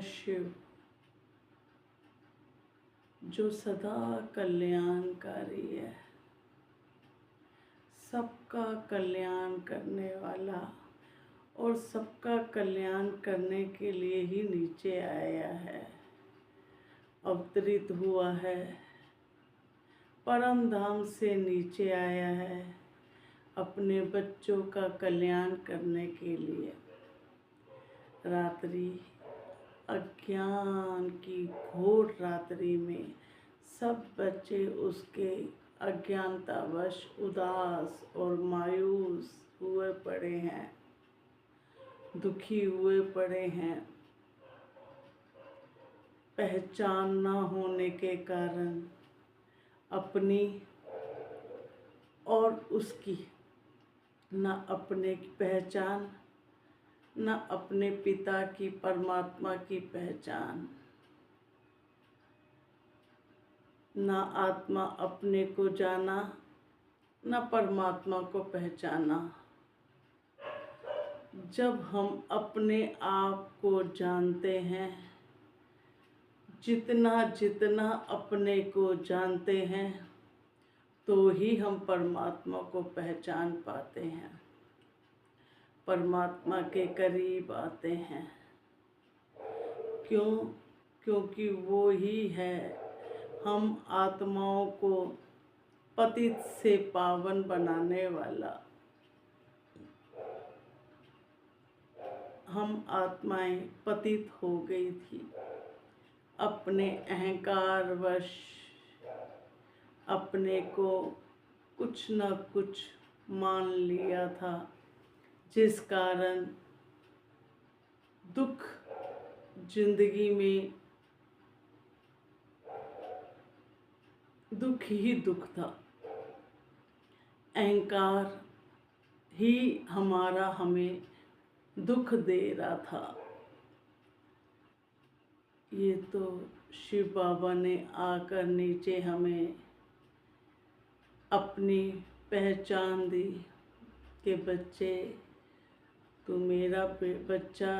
शिव जो सदा कल्याणकारी है, सबका कल्याण करने वाला और सबका कल्याण करने के लिए ही नीचे आया है, अवतरित हुआ है, परम धाम से नीचे आया है अपने बच्चों का कल्याण करने के लिए। रात्रि अज्ञान की घोर रात्रि में सब बच्चे उसके अज्ञानतावश उदास और मायूस हुए पड़े हैं, दुखी हुए पड़े हैं। पहचान न होने के कारण अपनी और उसकी, न अपने की पहचान, न अपने पिता की परमात्मा की पहचान, न आत्मा अपने को जाना, न परमात्मा को पहचाना। जब हम अपने आप को जानते हैं, जितना जितना अपने को जानते हैं, तो ही हम परमात्मा को पहचान पाते हैं, परमात्मा के करीब आते हैं। क्यों? क्योंकि वो ही है हम आत्माओं को पतित से पावन बनाने वाला। हम आत्माएं पतित हो गई थी, अपने अहंकार वश अपने को कुछ न कुछ मान लिया था, जिस कारण दुख जिंदगी में दुख ही दुख था। अहंकार ही हमें दुख दे रहा था। ये तो शिव बाबा ने आकर नीचे हमें अपनी पहचान दी कि बच्चे, तू मेरा बच्चा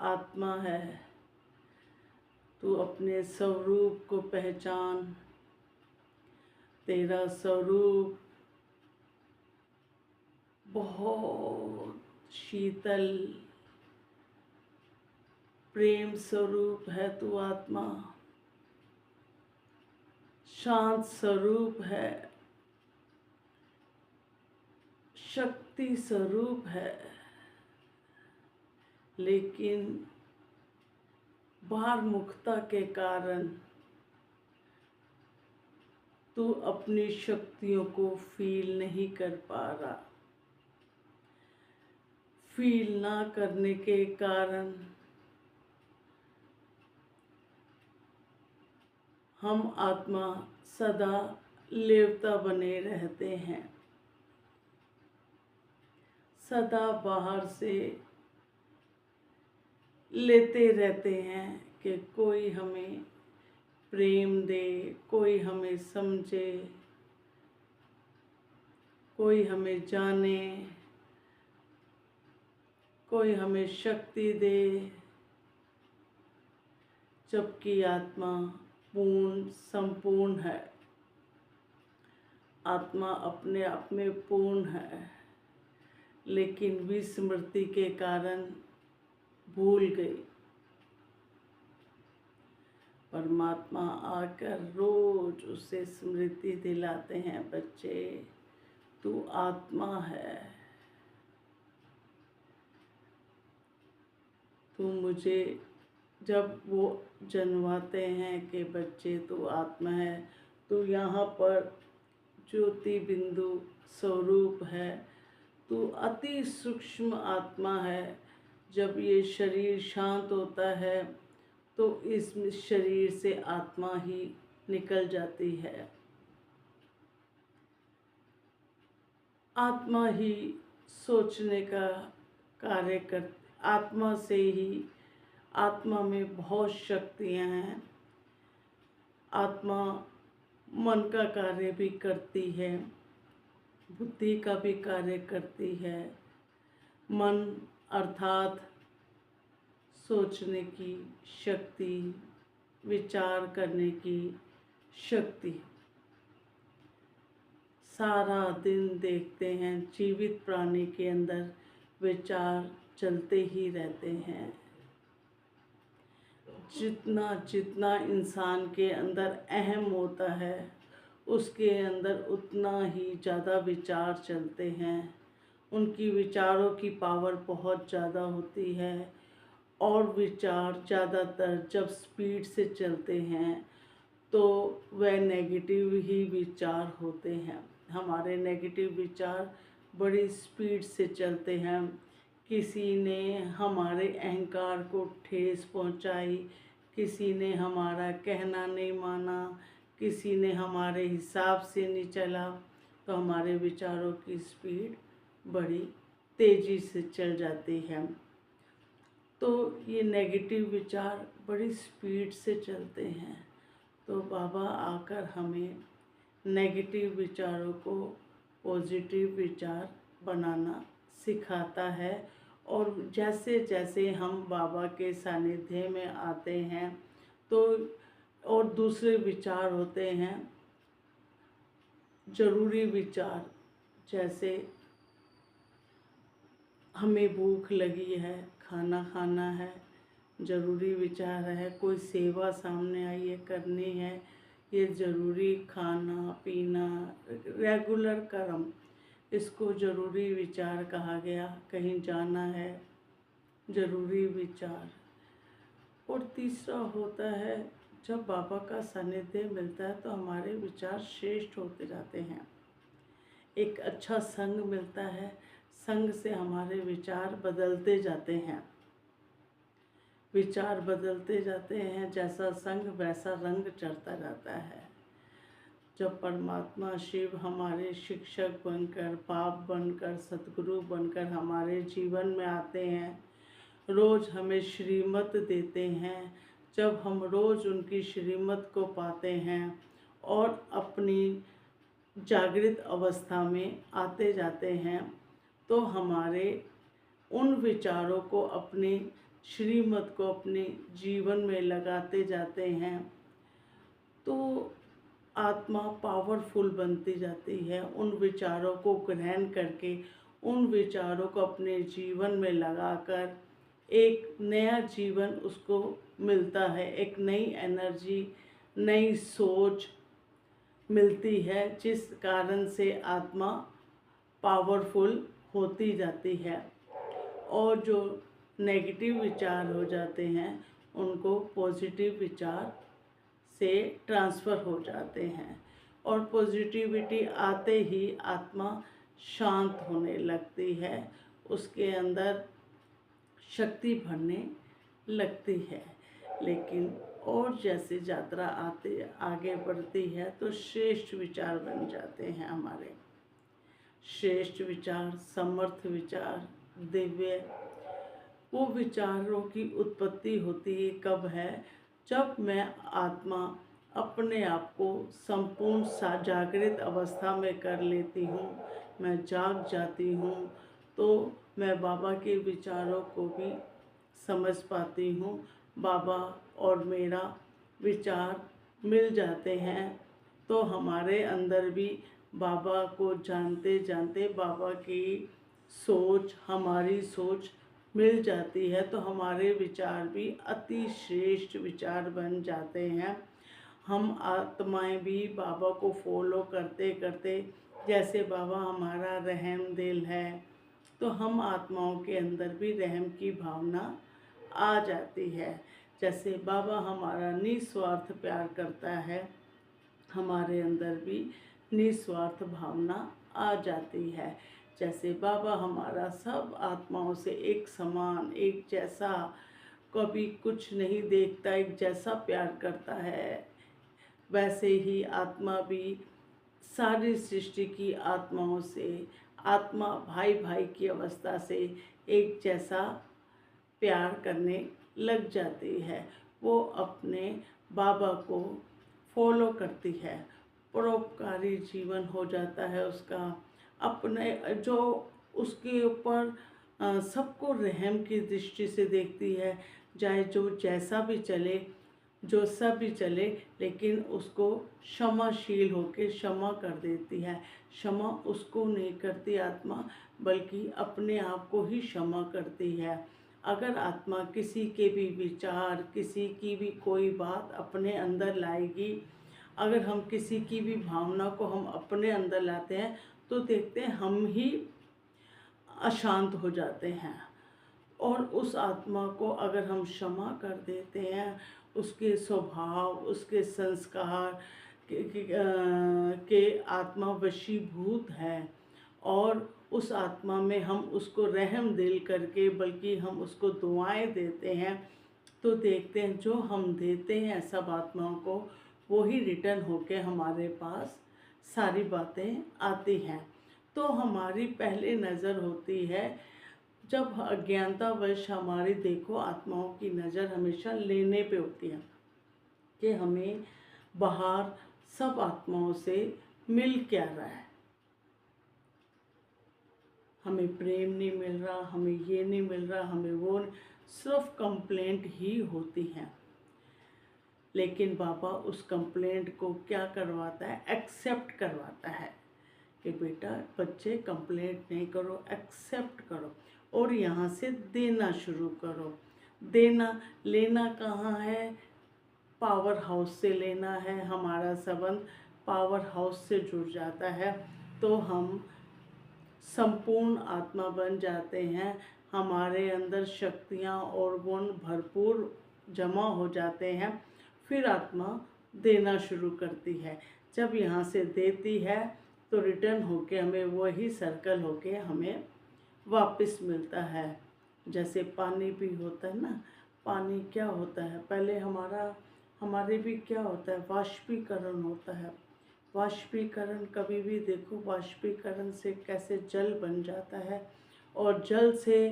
आत्मा है, तू अपने स्वरूप को पहचान। तेरा स्वरूप बहुत शीतल प्रेम स्वरूप है, तू आत्मा शांत स्वरूप है, शक्ति स्वरूप है। लेकिन बाहर मुखता के कारण तू अपनी शक्तियों को फील नहीं कर पा रहा। फील ना करने के कारण हम आत्मा सदा लेवता बने रहते हैं, सदा बाहर से लेते रहते हैं कि कोई हमें प्रेम दे, कोई हमें समझे, कोई हमें जाने, कोई हमें शक्ति दे। जबकि आत्मा पूर्ण संपूर्ण है, आत्मा अपने आप में पूर्ण है, लेकिन विस्मृति के कारण भूल गई। परमात्मा आकर रोज उसे स्मृति दिलाते हैं, बच्चे तू आत्मा है, तू मुझे, जब वो जन्माते हैं कि बच्चे तू आत्मा है, तू यहाँ पर ज्योति बिंदु स्वरूप है, तू अति सूक्ष्म आत्मा है। जब ये शरीर शांत होता है तो इस शरीर से आत्मा ही निकल जाती है। आत्मा ही सोचने का कार्य कर, आत्मा से ही, आत्मा में बहुत शक्तियाँ हैं। आत्मा मन का कार्य भी करती है, बुद्धि का भी कार्य करती है। मन अर्थात सोचने की शक्ति, विचार करने की शक्ति। सारा दिन देखते हैं जीवित प्राणी के अंदर विचार चलते ही रहते हैं। जितना जितना इंसान के अंदर अहम होता है उसके अंदर उतना ही ज़्यादा विचार चलते हैं। उनकी विचारों की पावर बहुत ज़्यादा होती है और विचार ज़्यादातर जब स्पीड से चलते हैं तो वह नेगेटिव ही विचार होते हैं। हमारे नेगेटिव विचार बड़ी स्पीड से चलते हैं। किसी ने हमारे अहंकार को ठेस पहुंचाई, किसी ने हमारा कहना नहीं माना, किसी ने हमारे हिसाब से नहीं चला, तो हमारे विचारों की स्पीड बड़ी तेज़ी से चल जाती है। तो ये नेगेटिव विचार बड़ी स्पीड से चलते हैं। तो बाबा आकर हमें नेगेटिव विचारों को पॉजिटिव विचार बनाना सिखाता है। और जैसे जैसे हम बाबा के सानिध्य में आते हैं तो और दूसरे विचार होते हैं ज़रूरी विचार, जैसे हमें भूख लगी है, खाना खाना है, ज़रूरी विचार है। कोई सेवा सामने आई है, करनी है, ये ज़रूरी खाना पीना रेगुलर कर्म, इसको ज़रूरी विचार कहा गया। कहीं जाना है, ज़रूरी विचार। और तीसरा होता है जब बाबा का सानिध्य मिलता है तो हमारे विचार श्रेष्ठ होते जाते हैं। एक अच्छा संग मिलता है, संग से हमारे विचार बदलते जाते हैं। विचार बदलते जाते हैं, जैसा संग वैसा रंग चढ़ता जाता है। जब परमात्मा शिव हमारे शिक्षक बनकर, बाप बनकर, सतगुरु बनकर हमारे जीवन में आते हैं, रोज़ हमें श्रीमत देते हैं, जब हम रोज़ उनकी श्रीमत को पाते हैं और अपनी जागृत अवस्था में आते जाते हैं, तो हमारे उन विचारों को अपने श्रीमत को अपने जीवन में लगाते जाते हैं तो आत्मा पावरफुल बनती जाती है। उन विचारों को ग्रहण करके, उन विचारों को अपने जीवन में लगाकर एक नया जीवन उसको मिलता है, एक नई एनर्जी, नई सोच मिलती है, जिस कारण से आत्मा पावरफुल होती जाती है। और जो नेगेटिव विचार हो जाते हैं उनको पॉजिटिव विचार से ट्रांसफ़र हो जाते हैं और पॉजिटिविटी आते ही आत्मा शांत होने लगती है, उसके अंदर शक्ति भरने लगती है। लेकिन और जैसे यात्रा आगे बढ़ती है तो श्रेष्ठ विचार बन जाते हैं हमारे। श्रेष्ठ विचार, समर्थ विचार, दिव्य, वो विचारों की उत्पत्ति होती कब है? जब मैं आत्मा अपने आप को संपूर्ण जागृत अवस्था में कर लेती हूँ, मैं जाग जाती हूँ, तो मैं बाबा के विचारों को भी समझ पाती हूँ। बाबा और मेरा विचार मिल जाते हैं तो हमारे अंदर भी बाबा को जानते जानते बाबा की सोच, हमारी सोच मिल जाती है, तो हमारे विचार भी अति श्रेष्ठ विचार बन जाते हैं। हम आत्माएं भी बाबा को फॉलो करते करते, जैसे बाबा हमारा रहम दिल है, तो हम आत्माओं के अंदर भी रहम की भावना आ जाती है। जैसे बाबा हमारा निस्वार्थ प्यार करता है, हमारे अंदर भी निस्वार्थ भावना आ जाती है। जैसे बाबा हमारा सब आत्माओं से एक समान, एक जैसा, कभी कुछ नहीं देखता, एक जैसा प्यार करता है, वैसे ही आत्मा भी सारी सृष्टि की आत्माओं से, आत्मा भाई भाई की अवस्था से एक जैसा प्यार करने लग जाती है। वो अपने बाबा को फॉलो करती है, परोपकारी जीवन हो जाता है उसका। अपने जो उसके ऊपर सबको रहम की दृष्टि से देखती है, चाहे जो जैसा भी चले, जो सब भी चले, लेकिन उसको क्षमाशील होकर क्षमा कर देती है। क्षमा उसको नहीं करती आत्मा, बल्कि अपने आप को ही क्षमा करती है। अगर आत्मा किसी के भी विचार, किसी की भी कोई बात अपने अंदर लाएगी, अगर हम किसी की भी भावना को हम अपने अंदर लाते हैं, तो देखते हैं हम ही अशांत हो जाते हैं। और उस आत्मा को अगर हम क्षमा कर देते हैं, उसके स्वभाव, उसके संस्कार के आत्मा वशीभूत है, और उस आत्मा में हम उसको रहम दिल करके, बल्कि हम उसको दुआएं देते हैं, तो देखते हैं जो हम देते हैं सब आत्माओं को, वो ही रिटर्न होके हमारे पास सारी बातें आती हैं। तो हमारी पहले नज़र होती है, जब अज्ञानतावश हमारी देखो आत्माओं की नज़र हमेशा लेने पे होती है कि हमें बाहर सब आत्माओं से मिल क्या रहा है, हमें प्रेम नहीं मिल रहा, हमें ये नहीं मिल रहा, हमें वो नहीं, सिर्फ कंप्लेंट ही होती है। लेकिन बाबा उस कंप्लेंट को क्या करवाता है, एक्सेप्ट करवाता है कि बेटा बच्चे कंप्लेंट नहीं करो, एक्सेप्ट करो और यहाँ से देना शुरू करो। देना लेना कहाँ है, पावर हाउस से लेना है। हमारा संबंध पावर हाउस से जुड़ जाता है तो हम संपूर्ण आत्मा बन जाते हैं। हमारे अंदर शक्तियाँ और गुण भरपूर जमा हो जाते हैं। फिर आत्मा देना शुरू करती है। जब यहाँ से देती है तो रिटर्न होके हमें वही सर्कल होके हमें वापस मिलता है। जैसे पानी भी होता है ना, पानी क्या होता है, पहले हमारे भी क्या होता है, वाष्पीकरण होता है। वाष्पीकरण कभी भी देखो, वाष्पीकरण से कैसे जल बन जाता है, और जल से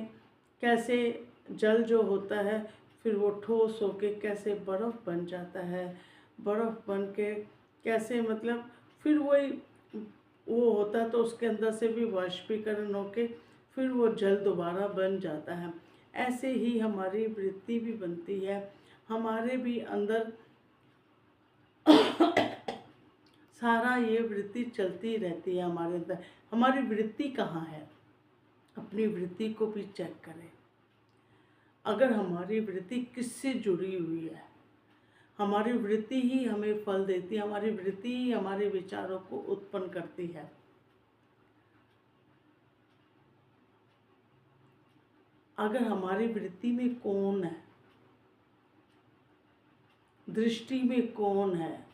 कैसे जल जो होता है फिर वो ठोस होके कैसे बर्फ़ बन जाता है। बर्फ़ बन के कैसे मतलब फिर वही वो होता है, तो उसके अंदर से भी वाष्पीकरण होके फिर वो जल दोबारा बन जाता है। ऐसे ही हमारी वृत्ति भी बनती है। हमारे भी अंदर सारा ये वृत्ति चलती रहती है हमारे अंदर। हमारी वृत्ति कहाँ है, अपनी वृत्ति को भी चेक करें। अगर हमारी वृत्ति किससे जुड़ी हुई है, हमारी वृत्ति ही हमें फल देती है, हमारी वृत्ति ही हमारे विचारों को उत्पन्न करती है। अगर हमारी वृत्ति में कौन है, दृष्टि में कौन है,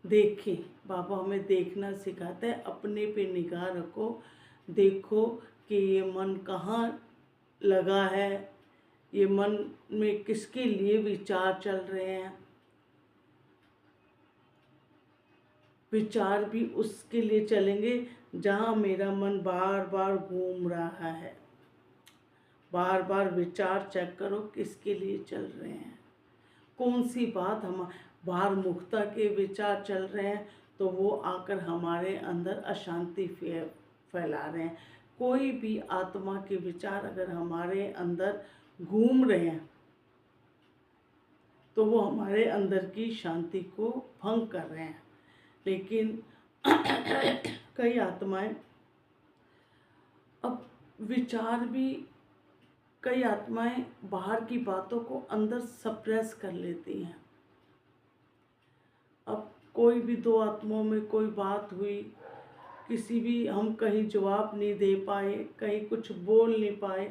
देखें। बाबा हमें देखना सिखाता है। अपने पे निगाह रखो, देखो कि ये मन कहाँ लगा है, ये मन में किसके लिए विचार चल रहे हैं। विचार भी उसके लिए चलेंगे जहाँ मेरा मन बार बार घूम रहा है। बार बार विचार चेक करो किसके लिए चल रहे हैं, कौन सी बात हम बाहर मुक्ता के विचार चल रहे हैं तो वो आकर हमारे अंदर अशांति फैला रहे हैं। कोई भी आत्मा के विचार अगर हमारे अंदर घूम रहे हैं तो वो हमारे अंदर की शांति को भंग कर रहे हैं। लेकिन कई आत्माएं अब विचार भी, कई आत्माएं बाहर की बातों को अंदर सप्रेस कर लेती हैं। अब कोई भी दो आत्माओं में कोई बात हुई, किसी भी हम कहीं जवाब नहीं दे पाए, कहीं कुछ बोल नहीं पाए,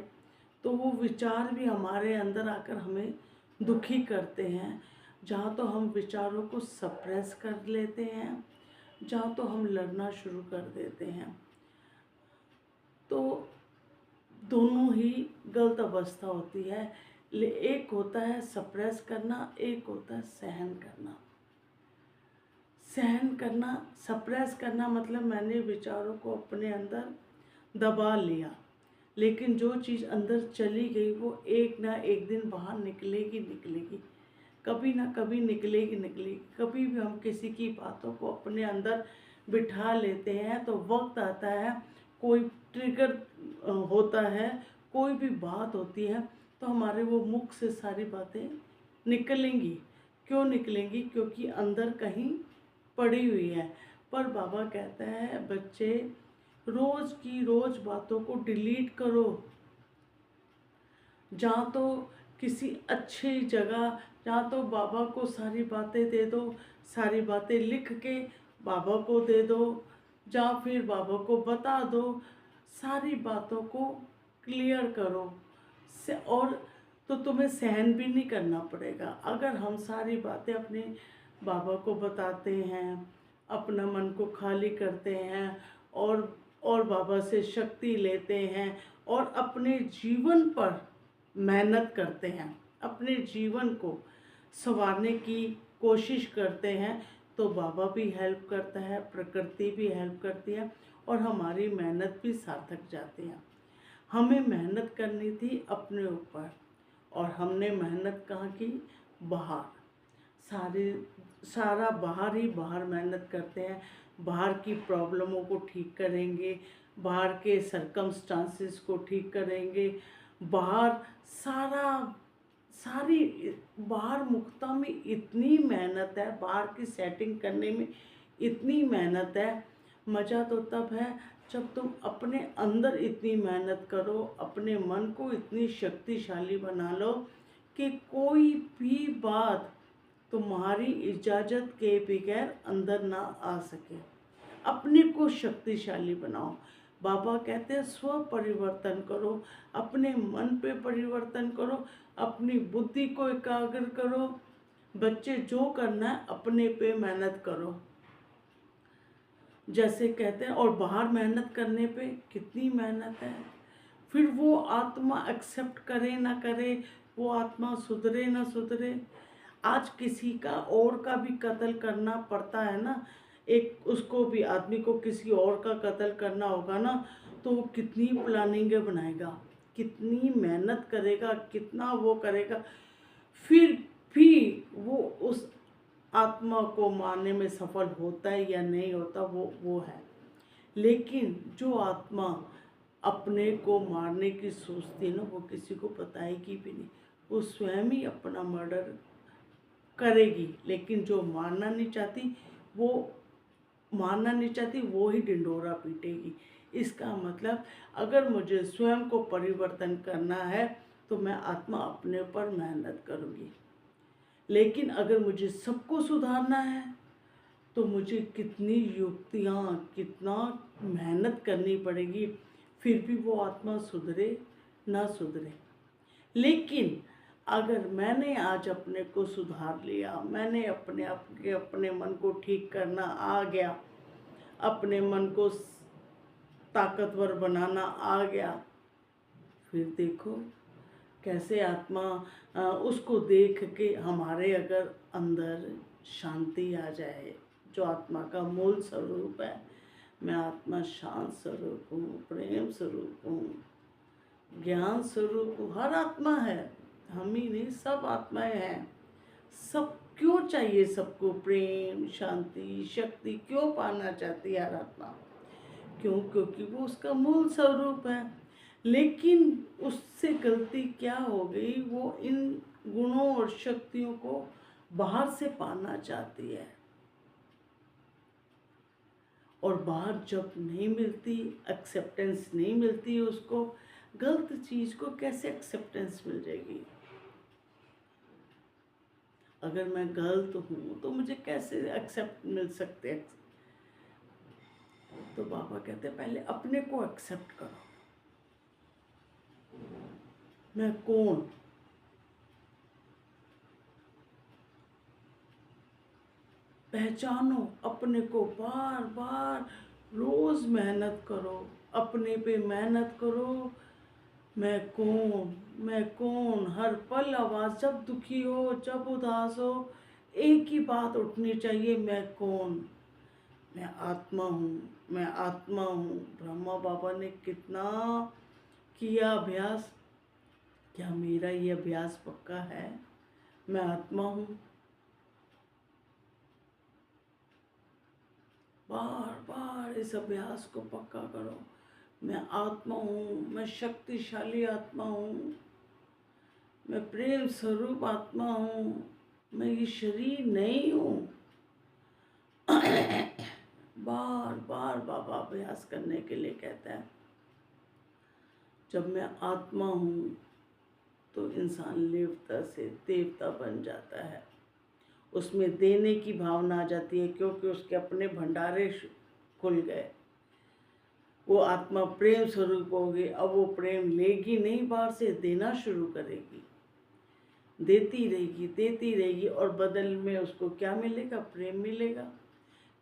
तो वो विचार भी हमारे अंदर आकर हमें दुखी करते हैं। जहाँ तो हम विचारों को सप्रेस कर लेते हैं, जहाँ तो हम लड़ना शुरू कर देते हैं। तो दोनों ही गलत अवस्था होती है। एक होता है सप्रेस करना, एक होता है सहन करना। सहन करना, सप्रेस करना मतलब मैंने विचारों को अपने अंदर दबा लिया, लेकिन जो चीज़ अंदर चली गई वो एक ना एक दिन बाहर निकलेगी, कभी ना कभी निकलेगी। कभी भी हम किसी की बातों को अपने अंदर बिठा लेते हैं तो वक्त आता है, कोई ट्रिगर होता है, कोई भी बात होती है तो हमारे वो मुख से सारी बातें निकलेंगी। क्यों निकलेंगी? क्योंकि अंदर कहीं पड़ी हुई है। पर बाबा कहता है बच्चे रोज़ की रोज़ बातों को डिलीट करो। जहाँ तो किसी अच्छी जगह, जहाँ तो बाबा को सारी बातें दे दो, सारी बातें लिख के बाबा को दे दो, या फिर बाबा को बता दो, सारी बातों को क्लियर करो से। और तो तुम्हें सहन भी नहीं करना पड़ेगा। अगर हम सारी बातें अपने बाबा को बताते हैं, अपना मन को खाली करते हैं, और बाबा से शक्ति लेते हैं, और अपने जीवन पर मेहनत करते हैं, अपने जीवन को संवारने की कोशिश करते हैं, तो बाबा भी हेल्प करता है, प्रकृति भी हेल्प करती है, और हमारी मेहनत भी सार्थक जाती है। हमें मेहनत करनी थी अपने ऊपर, और हमने मेहनत कहाँ की? बाहर। सारा बाहर ही बाहर मेहनत करते हैं। बाहर की प्रॉब्लमों को ठीक करेंगे, बाहर के सरकमस्टांसेस को ठीक करेंगे, बाहर सारी बाहर मुक्ता में इतनी मेहनत है, बाहर की सेटिंग करने में इतनी मेहनत है। मज़ा तो तब है जब तुम अपने अंदर इतनी मेहनत करो, अपने मन को इतनी शक्तिशाली बना लो कि कोई भी बात तुम्हारी इजाज़त के बगैर अंदर ना आ सके। अपने को शक्तिशाली बनाओ। बाबा कहते हैं स्व परिवर्तन करो, अपने मन पे परिवर्तन करो, अपनी बुद्धि को एकाग्र करो। बच्चे जो करना है अपने पे मेहनत करो, जैसे कहते हैं। और बाहर मेहनत करने पे कितनी मेहनत है। फिर वो आत्मा एक्सेप्ट करे ना करे, वो आत्मा सुधरे ना सुधरे। आज किसी का और का भी कत्ल करना पड़ता है ना, एक उसको भी आदमी को किसी और का कत्ल करना होगा ना, तो वो कितनी प्लानिंगें बनाएगा, कितनी मेहनत करेगा, कितना वो करेगा, फिर भी वो उस आत्मा को मारने में सफल होता है या नहीं होता, वो है। लेकिन जो आत्मा अपने को मारने की सोचती है ना, वो किसी को बताएगी भी नहीं, वो स्वयं ही अपना मर्डर करेगी। लेकिन जो मारना नहीं चाहती, वो ही ढिंढोरा पीटेगी। इसका मतलब अगर मुझे स्वयं को परिवर्तन करना है तो मैं आत्मा अपने पर मेहनत करूँगी। लेकिन अगर मुझे सबको सुधारना है तो मुझे कितनी युक्तियाँ, कितना मेहनत करनी पड़ेगी, फिर भी वो आत्मा सुधरे ना सुधरे। लेकिन अगर मैंने आज अपने को सुधार लिया, मैंने अपने मन को ठीक करना आ गया, अपने मन को ताकतवर बनाना आ गया, फिर देखो कैसे आत्मा उसको देख के हमारे अगर अंदर शांति आ जाए, जो आत्मा का मूल स्वरूप है। मैं आत्मा शांत स्वरूप हूँ, प्रेम स्वरूप हूँ, ज्ञान स्वरूप हूँ। हर आत्मा है, हम ही नहीं, सब आत्माएं हैं। सब क्यों चाहिए? सबको प्रेम, शांति, शक्ति क्यों पाना चाहती है हर आत्मा? क्यों? क्योंकि वो उसका मूल स्वरूप है। लेकिन उससे गलती क्या हो गई? वो इन गुणों और शक्तियों को बाहर से पाना चाहती है, और बाहर जब नहीं मिलती, एक्सेप्टेंस नहीं मिलती उसको, गलत चीज़ को कैसे एक्सेप्टेंस मिल जाएगी? अगर मैं गलत हूँ तो मुझे कैसे एक्सेप्ट मिल सकते हैं? तो बाबा कहते हैं पहले अपने को एक्सेप्ट करो। मैं कौन? पहचानो अपने को। बार बार रोज मेहनत करो, अपने पे मेहनत करो। मैं कौन? मैं कौन? हर पल आवाज़, जब दुखी हो, जब उदास हो, एक ही बात उठनी चाहिए, मैं कौन? मैं आत्मा हूँ, मैं आत्मा हूँ। ब्रह्मा बाबा ने कितना किया अभ्यास। क्या मेरा ये अभ्यास पक्का है? मैं आत्मा हूँ। बार बार इस अभ्यास को पक्का करो। मैं आत्मा हूँ, मैं शक्तिशाली आत्मा हूँ। मैं प्रेम स्वरूप आत्मा हूँ, मैं ये शरीर नहीं हूँ। बार बार बाबा अभ्यास करने के लिए कहता है। जब मैं आत्मा हूँ तो इंसान देवता से देवता बन जाता है। उसमें देने की भावना आ जाती है, क्योंकि उसके अपने भंडारे खुल गए। वो आत्मा प्रेम स्वरूप होगी। अब वो प्रेम लेगी नहीं, बाहर से देना शुरू करेगी, देती रहेगी और बदल में उसको क्या मिलेगा? प्रेम मिलेगा,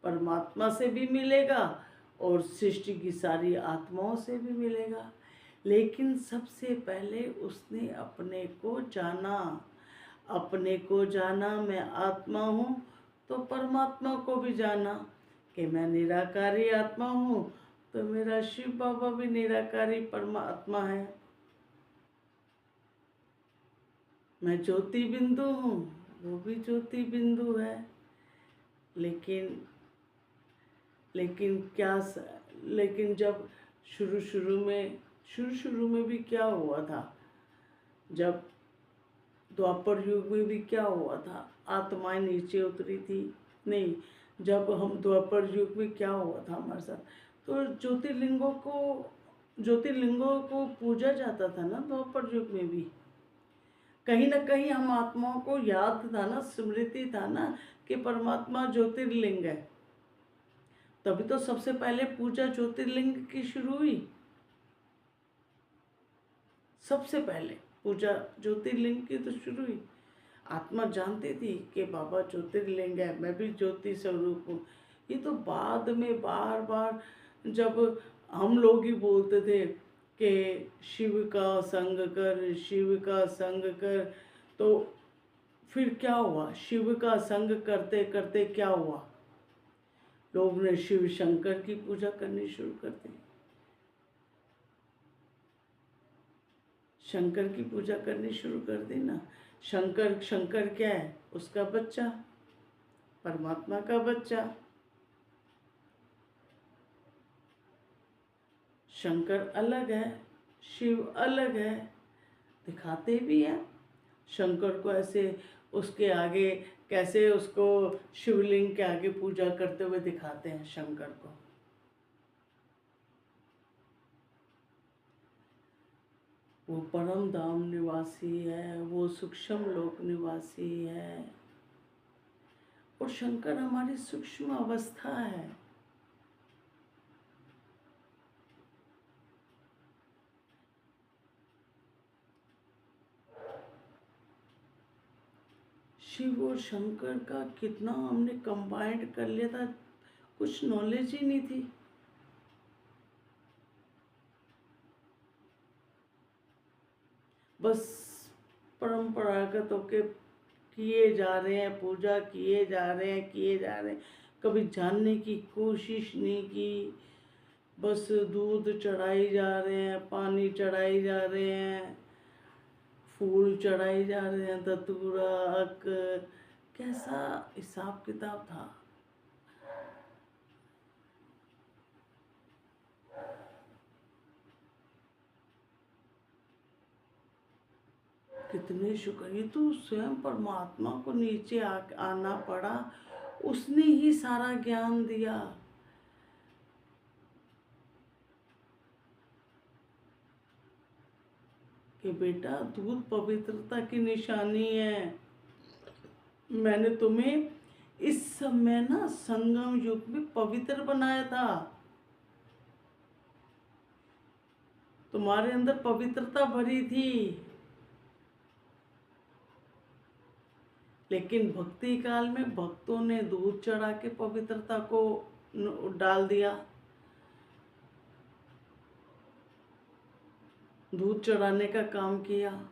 परमात्मा से भी मिलेगा और सृष्टि की सारी आत्माओं से भी मिलेगा। लेकिन सबसे पहले उसने अपने को जाना, मैं आत्मा हूँ, तो परमात्मा को भी जाना कि मैं निराकारी आत्मा हूँ, तो मेरा शिव बाबा भी निराकारी परमात्मा है। मैं ज्योति बिंदु हूँ, वो भी ज्योति बिंदु है। लेकिन जब शुरू में भी क्या हुआ था? जब द्वापर युग में भी क्या हुआ था? आत्माएं नीचे उतरी थी। नहीं, जब हम द्वापर युग में क्या हुआ था हमारे साथ? तो ज्योतिर्लिंगों को पूजा जाता था ना द्वापर युग में भी। कहीं ना कहीं हम आत्माओं को याद था ना, स्मृति था ना कि परमात्मा ज्योतिर्लिंग है। तभी तो सबसे पहले पूजा ज्योतिर्लिंग की शुरू हुई। सबसे पहले पूजा ज्योतिर्लिंग की तो शुरू हुई। आत्मा जानती थी कि बाबा ज्योतिर्लिंग है, मैं भी ज्योति स्वरूप हूँ। ये तो बाद में बार बार जब हम लोग ही बोलते थे कि शिव का संग कर, शिव का संग कर, तो फिर क्या हुआ? शिव का संग करते करते क्या हुआ? लोग ने शिव शंकर की पूजा करनी शुरू कर दी। शंकर की पूजा करनी शुरू कर दी ना। शंकर क्या है? उसका बच्चा, परमात्मा का बच्चा। शंकर अलग है, शिव अलग है। दिखाते भी हैं शंकर को ऐसे, उसके आगे कैसे उसको शिवलिंग के आगे पूजा करते हुए दिखाते हैं शंकर को। वो परम धाम निवासी है, वो सूक्ष्म लोक निवासी है। और शंकर हमारी सूक्ष्म अवस्था है। शिव और शंकर का कितना हमने कंबाइंड कर लिया था, कुछ नॉलेज ही नहीं थी। बस परंपरागत होके किए जा रहे हैं, पूजा किए जा रहे हैं, कभी जानने की कोशिश नहीं की। बस दूध चढ़ाई जा रहे हैं, पानी चढ़ाई जा रहे हैं, फूल चढ़ाई जा रहे हैं, धतूरा अक। कैसा हिसाब किताब था? कितने शुक्र, ये तो स्वयं परमात्मा को नीचे आना पड़ा, उसने ही सारा ज्ञान दिया। कि बेटा दूध पवित्रता की निशानी है। मैंने तुम्हें इस समय ना संगम युग में पवित्र बनाया था। तुम्हारे अंदर पवित्रता भरी थी। लेकिन भक्ति काल में भक्तों ने दूध चढ़ा के पवित्रता को डाल दिया। दूध चढ़ाने का काम किया।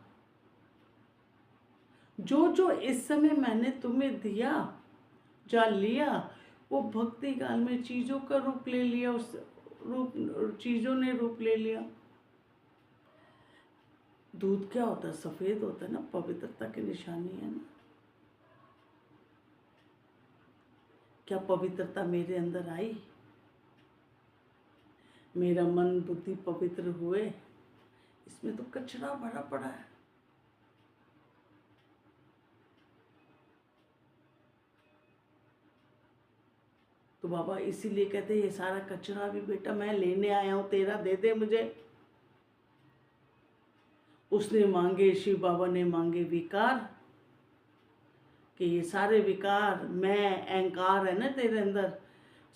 जो जो इस समय मैंने तुम्हें दिया, जा लिया, वो भक्ति काल में चीजों का रूप ले लिया, उस चीजों ने रूप ले लिया। दूध क्या होता है? सफेद होता है ना, पवित्रता की निशानी है ना। क्या पवित्रता मेरे अंदर आई? मेरा मन बुद्धि पवित्र हुए? इसमें तो कचरा भरा पड़ा है। तो बाबा इसीलिए कहते ये सारा कचरा भी बेटा मैं लेने आया हूँ तेरा, दे दे मुझे। उसने मांगे, शिव बाबा ने मांगे विकार, कि ये सारे विकार, मैं अहंकार है ना तेरे अंदर,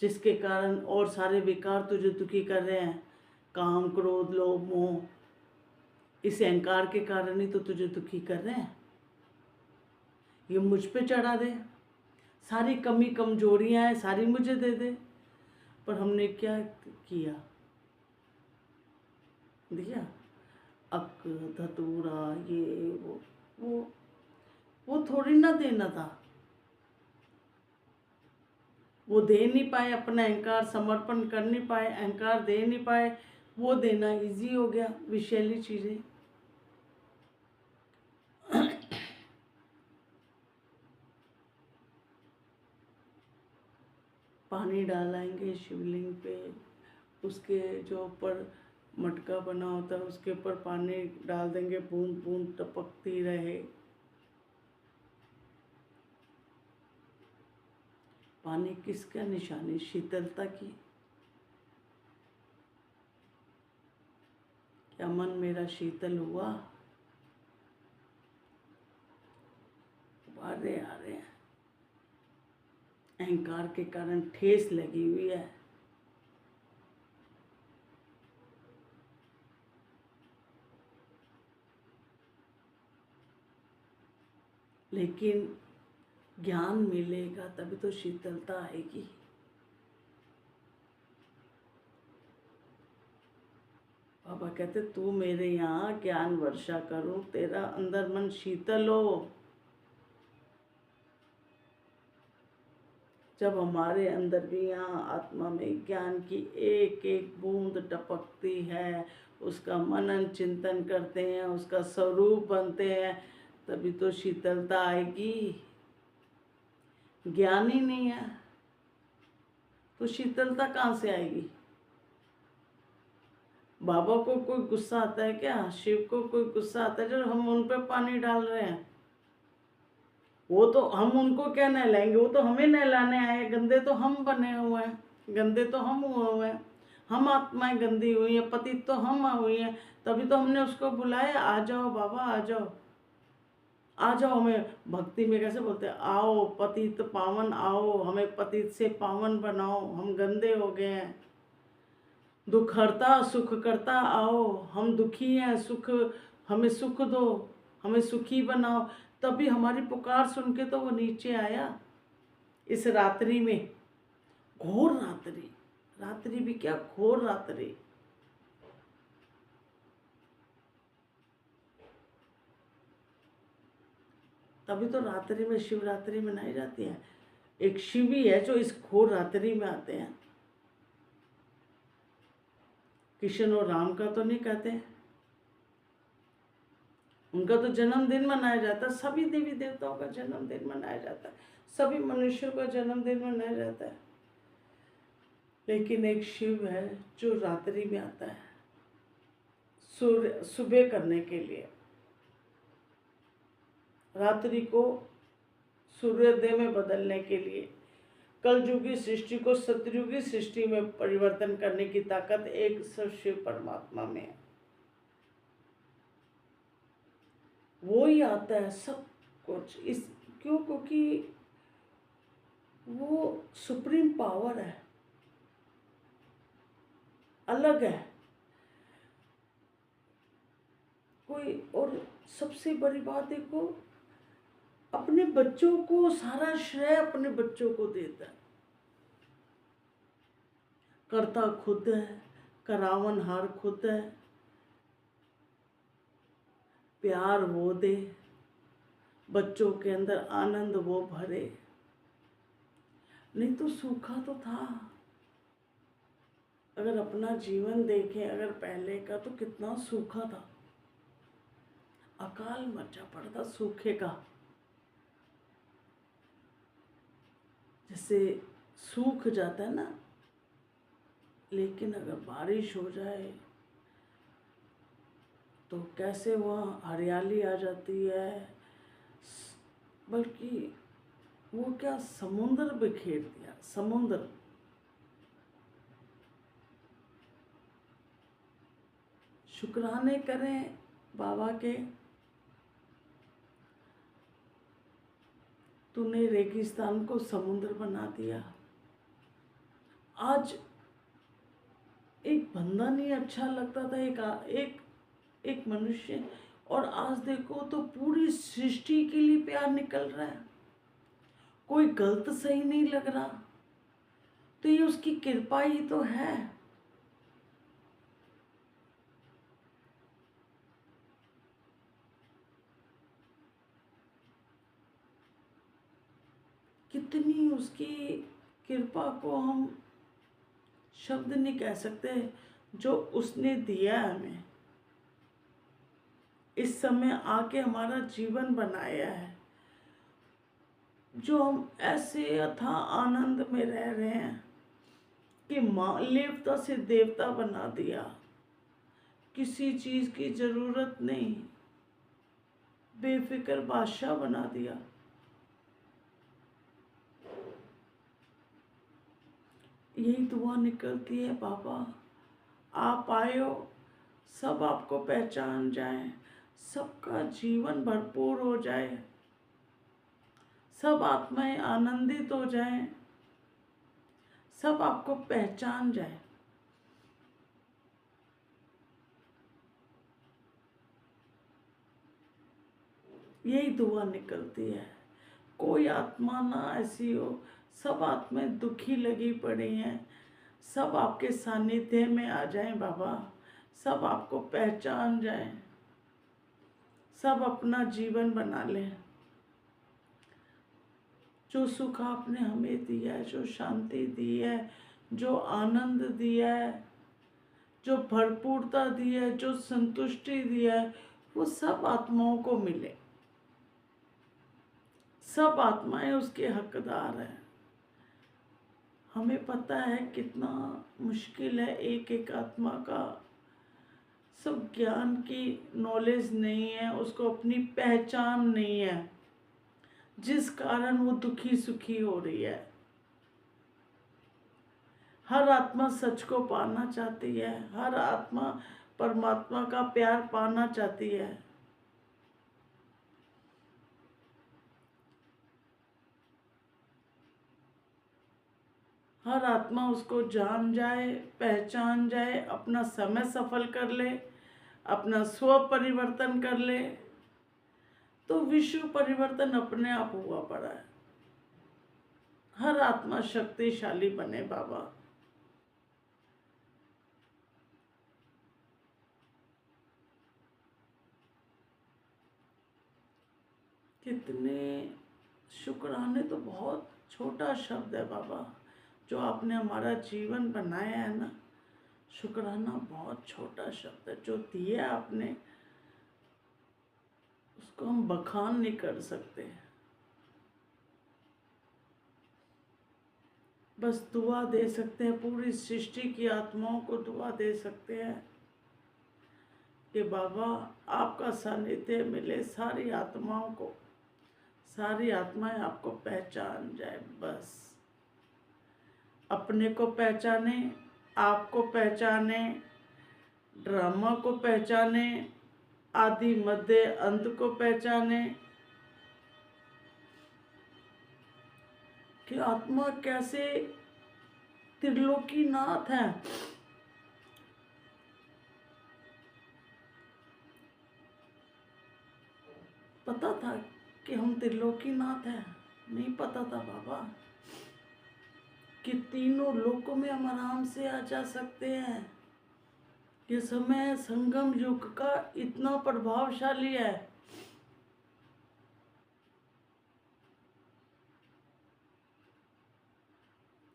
जिसके कारण और सारे विकार तुझे दुखी कर रहे हैं, काम क्रोध लोभ मोह, इस अहंकार के कारण ही तो तुझे दुखी कर रहे हैं। ये मुझ पे चढ़ा दे, सारी कमी कमजोरियां हैं सारी मुझे दे दे। पर हमने क्या किया, दिया अक धतूरा ये वो थोड़ी ना देना था। वो दे नहीं पाए, अपना अहंकार समर्पण कर नहीं पाए, अहंकार दे नहीं पाए, वो देना इजी हो गया, विषैली चीजें। पानी डालेंगे शिवलिंग पे, उसके जो ऊपर मटका बना होता है उसके ऊपर पानी डाल देंगे, बूंद बूंद टपकती रहे। पानी किसका निशानी, शीतलता की। क्या मन मेरा शीतल हुआ? बारे आ रहे हैं, अहंकार के कारण ठेस लगी हुई है। लेकिन ज्ञान मिलेगा तभी तो शीतलता आएगी। बाबा कहते तू मेरे यहाँ ज्ञान वर्षा करूं, तेरा अंदर मन शीतल हो। जब हमारे अंदर भी यहाँ आत्मा में ज्ञान की एक एक बूंद टपकती है, उसका मनन चिंतन करते हैं, उसका स्वरूप बनते हैं, तभी तो शीतलता आएगी। ज्ञान ही नहीं है तो शीतलता कहाँ से आएगी? बाबा को कोई गुस्सा आता है क्या? शिव को कोई गुस्सा आता है जब हम उन पर पानी डाल रहे हैं? वो तो हम उनको क्या नहलाएंगे, वो तो हमें नहलाने आए। गंदे तो हम बने हुए हैं, गंदे तो हम हुए हैं, हम आत्माएं गंदी हुई हैं, पतित तो हम हुई हैं। तभी तो हमने उसको बुलाया, आ जाओ बाबा आ जाओ आ जाओ। हमें भक्ति में कैसे बोलते हैं, आओ पतित पावन आओ, हमें पतित से पावन बनाओ, हम गंदे हो गए हैं। दुख हरता सुख करता आओ, हम दुखी हैं, सुख हमें सुख दो, हमें सुखी बनाओ। तभी हमारी पुकार सुन के तो वो नीचे आया इस रात्रि में, घोर रात्रि। रात्रि भी क्या, घोर रात्रि। तभी तो रात्रि में शिवरात्रि मनाई जाती है। एक शिव ही है जो इस घोर रात्रि में आते हैं। कृष्ण और राम का तो नहीं कहते, उनका तो जन्मदिन मनाया जाता है। सभी देवी देवताओं का जन्मदिन मनाया जाता है, सभी मनुष्यों का जन्मदिन मनाया जाता है। लेकिन एक शिव है जो रात्रि में आता है, सुबह करने के लिए, रात्रि को सूर्योदय में बदलने के लिए। कलयुगी सृष्टि को सतयुगी सृष्टि में परिवर्तन करने की ताकत एक शिव परमात्मा में है। वो ही आता है सब कुछ। इस क्यों? क्योंकि वो सुप्रीम पावर है, अलग है कोई। और सबसे बड़ी बात देखो, अपने बच्चों को, सारा श्रेय अपने बच्चों को देता है। करता खुद है, करावनहार खुद है, प्यार वो दे, बच्चों के अंदर आनंद वो भरे। नहीं तो सूखा तो था। अगर अपना जीवन देखें, अगर पहले का, तो कितना सूखा था, अकाल मचा पड़ता सूखे का। जैसे सूख जाता है ना, लेकिन अगर बारिश हो जाए तो कैसे वहाँ हरियाली आ जाती है। बल्कि वो क्या, समुद्र बिखेर दिया, समुद्र। शुक्राने करें बाबा के। तूने रेगिस्तान को समुद्र बना दिया। आज एक बंदा नहीं अच्छा लगता था, एक मनुष्य, और आज देखो तो पूरी सृष्टि के लिए प्यार निकल रहा है। कोई गलत सही नहीं लग रहा, तो ये उसकी कृपा ही तो है। कितनी उसकी कृपा को हम शब्द नहीं कह सकते, जो उसने दिया हमें, इस समय आके हमारा जीवन बनाया है, जो हम ऐसे अथाह आनंद में रह रहे हैं कि मानवता से देवता बना दिया। किसी चीज की जरूरत नहीं, बेफिक्र बादशाह बना दिया। यही दुआ निकलती है बाबा, आप आए हो, सब आपको पहचान जाए, सबका जीवन भरपूर हो जाए, सब आत्माएं आनंदित हो जाएं, सब आपको पहचान जाए। यही दुआ निकलती है। कोई आत्मा ना ऐसी हो, सब आत्माएं दुखी लगी पड़ी हैं, सब आपके सानिध्य में आ जाएं बाबा, सब आपको पहचान जाएं, सब अपना जीवन बना लें। जो सुख आपने हमें दिया है, जो शांति दी है, जो आनंद दिया है, जो भरपूरता दी है, जो संतुष्टि दिया है, वो सब आत्माओं को मिले। सब आत्माएं उसके हकदार हैं। हमें पता है कितना मुश्किल है, एक एक आत्मा का सब ज्ञान की नॉलेज नहीं है, उसको अपनी पहचान नहीं है, जिस कारण वो दुखी सुखी हो रही है। हर आत्मा सच को पाना चाहती है, हर आत्मा परमात्मा का प्यार पाना चाहती है। हर आत्मा उसको जान जाए, पहचान जाए, अपना समय सफल कर ले, अपना स्व परिवर्तन कर ले, तो विश्व परिवर्तन अपने आप हुआ पड़ा है। हर आत्मा शक्तिशाली बने बाबा। कितने शुक्राने तो बहुत छोटा शब्द है बाबा, जो आपने हमारा जीवन बनाया है ना, शुक्राना बहुत छोटा शब्द है। जो दिया आपने उसको हम बखान नहीं कर सकते। बस दुआ दे सकते हैं, पूरी सृष्टि की आत्माओं को दुआ दे सकते हैं कि बाबा आपका सानिध्य मिले सारी आत्माओं को, सारी आत्माएं आपको पहचान जाए। बस अपने को पहचाने, आपको पहचाने, ड्रामा को पहचाने, आदि मध्य अंत को पहचाने कि आत्मा कैसे त्रिलोकीनाथ है। पता था कि हम त्रिलोकीनाथ हैं? नहीं पता था बाबा कि तीनों लोकों में हम आराम से आ जा सकते हैं। ये समय संगम युग का इतना प्रभावशाली है।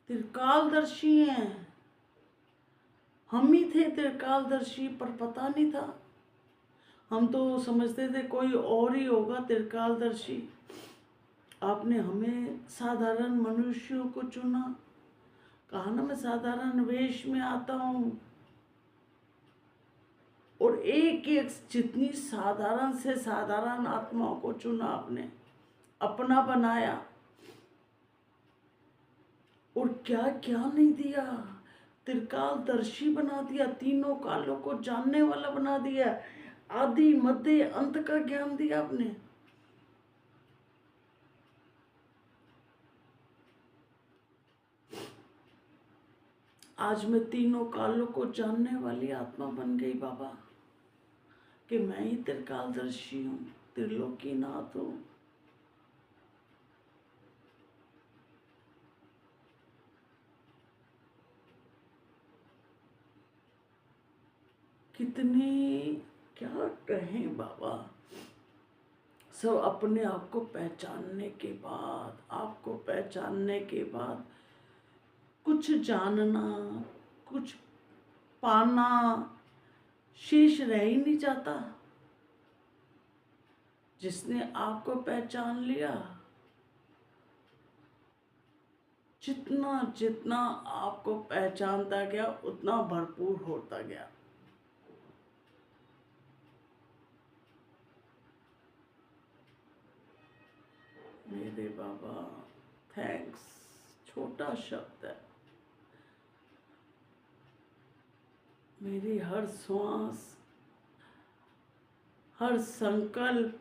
त्रिकालदर्शी हैं, हम ही थे त्रिकालदर्शी, पर पता नहीं था। हम तो समझते थे कोई और ही होगा त्रिकालदर्शी। आपने हमें साधारण मनुष्यों को चुना। कहा ना मैं साधारण वेश में आता हूँ, और एक एक जितनी साधारण से साधारण आत्माओं को चुना आपने, अपना बनाया, और क्या क्या नहीं दिया। त्रिकालदर्शी बना दिया, तीनों कालों को जानने वाला बना दिया, आदि मध्य अंत का ज्ञान दिया आपने। आज मैं तीनों कालों को जानने वाली आत्मा बन गई बाबा, कि मैं ही त्रिकालदर्शी हूँ, त्रिलोकीनाथ हूँ। कितनी क्या कहें बाबा, सब अपने आप को पहचानने के बाद, आपको पहचानने के बाद कुछ जानना, कुछ पाना शेष रह ही नहीं जाता। जिसने आपको पहचान लिया, जितना जितना आपको पहचानता गया उतना भरपूर होता गया। मेरे बाबा थैंक्स छोटा शब्द है। मेरी हर श्वास, हर संकल्प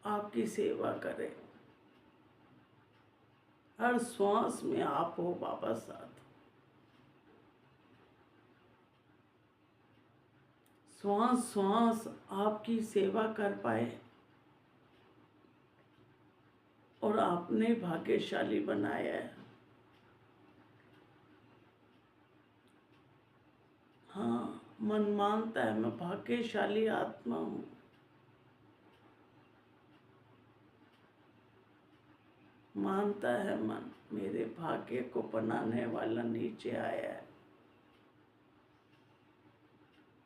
आपकी सेवा करे। हर श्वास में आप हो बाबा साथ। श्वास श्वास आपकी सेवा कर पाए, और आपने भाग्यशाली बनाया है। हाँ, मन मानता है मैं भाग्यशाली आत्मा हूँ। मानता है मन, मेरे भाग्य को बनाने वाला नीचे आया है।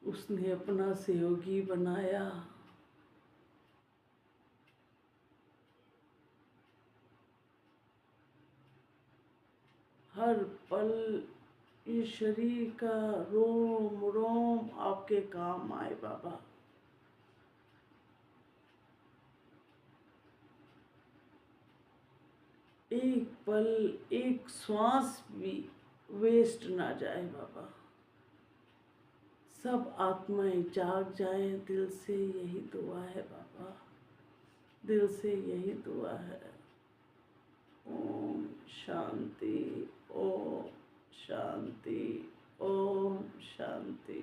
उसने अपना सहयोगी बनाया। हर पल ये शरीर का रोम रोम आपके काम आए बाबा। एक पल, एक श्वास भी वेस्ट ना जाए बाबा। सब आत्माएं जाग जाएं, दिल से यही दुआ है बाबा, दिल से यही दुआ है। ओम शांति, ओम शांति, ओम शांति।